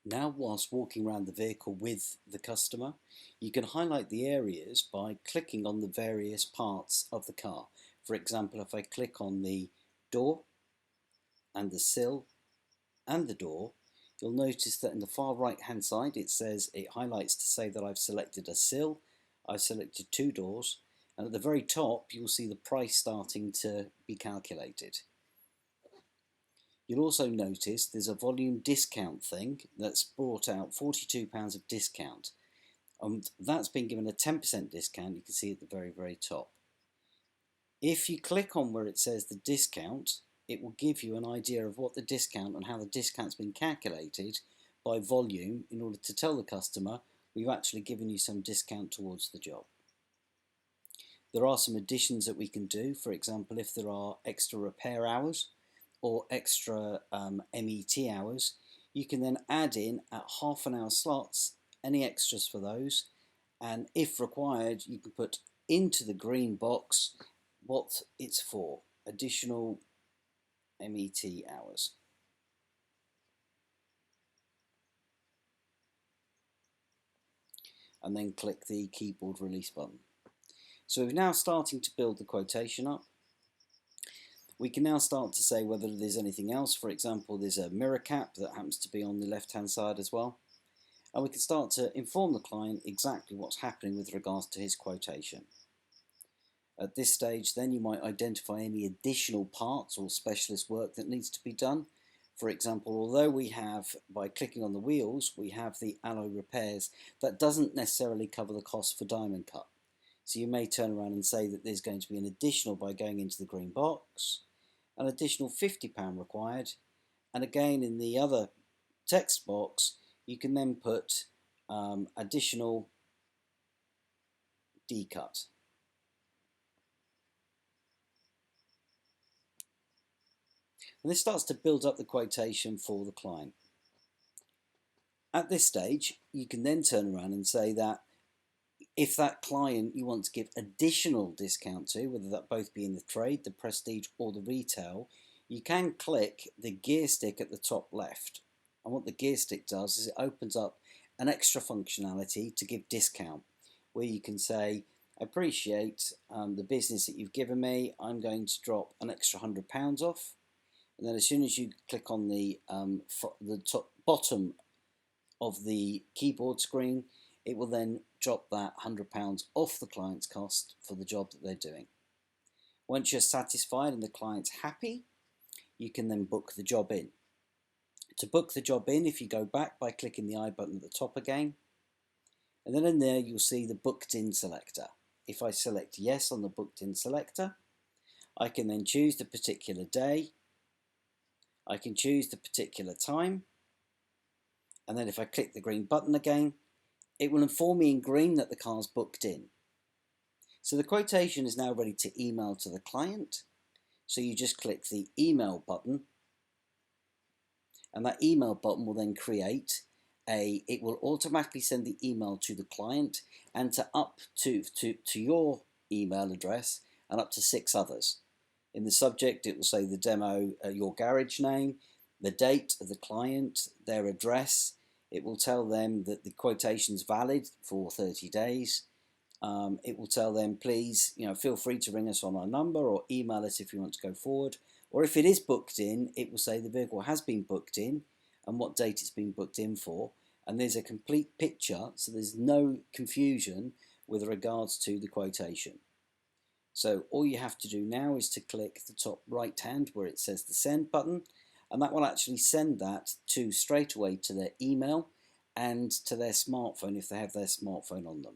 Now, whilst walking around the vehicle with the customer, you can highlight the areas by clicking on the various parts of the car. For example, if I click on the door and the sill and the door, you'll notice that in the far right hand side it highlights to say that I've selected a sill, I've selected two doors, and at the very top you'll see the price starting to be calculated. You'll also notice there's a volume discount thing that's brought out £42 of discount. That's been given a 10% discount, you can see at the very top. If you click on where it says the discount, it will give you an idea of what the discount and how the discount's been calculated by volume in order to tell the customer we've actually given you some discount towards the job. There are some additions that we can do. For example, if there are extra repair hours or extra MET hours, you can then add in at half-an-hour slots any extras for those, and if required you can put into the green box what it's for, additional MET hours. And then click the keyboard release button. So we're now starting to build the quotation up. We can now start to say whether there's anything else. For example, there's a mirror cap that happens to be on the left hand side as well. And we can start to inform the client exactly what's happening with regards to his quotation. At this stage then you might identify any additional parts or specialist work that needs to be done. For example, although we have, by clicking on the wheels, we have the alloy repairs, that doesn't necessarily cover the cost for diamond cut. So you may turn around and say that there's going to be an additional, by going into the green box, an additional £50 required, and again in the other text box you can then put additional D-cut. And this starts to build up the quotation for the client. At this stage, you can then turn around and say that if that client you want to give additional discount to, whether that both be in the trade, the prestige or the retail, you can click the gear stick at the top left. And what the gear stick does is it opens up an extra functionality to give discount, where you can say, I appreciate the business that you've given me, I'm going to drop an extra £100 off. And then as soon as you click on the bottom of the keyboard screen, it will then drop that £100 off the client's cost for the job that they're doing. Once you're satisfied and the client's happy, you can then book the job in. To book the job in, if you go back by clicking the I button at the top again, and then in there you'll see the booked in selector. If I select yes on the booked in selector, I can then choose the particular day, I can choose the particular time, and then if I click the green button again, it will inform me in green that the car's booked in. So the quotation is now ready to email to the client. So you just click the email button, and that email button will then create it will automatically send the email to the client and to your email address and up to 6 others. In the subject it will say the demo, your garage name, the date of the client, their address. It will tell them that the quotation is valid for 30 days. It will tell them, please, feel free to ring us on our number or email us if you want to go forward. Or if it is booked in, it will say the vehicle has been booked in and what date it's been booked in for. And there's a complete picture, so there's no confusion with regards to the quotation. So all you have to do now is to click the top right hand where it says the send button, and that will actually send that straight away to their email and to their smartphone if they have their smartphone on them.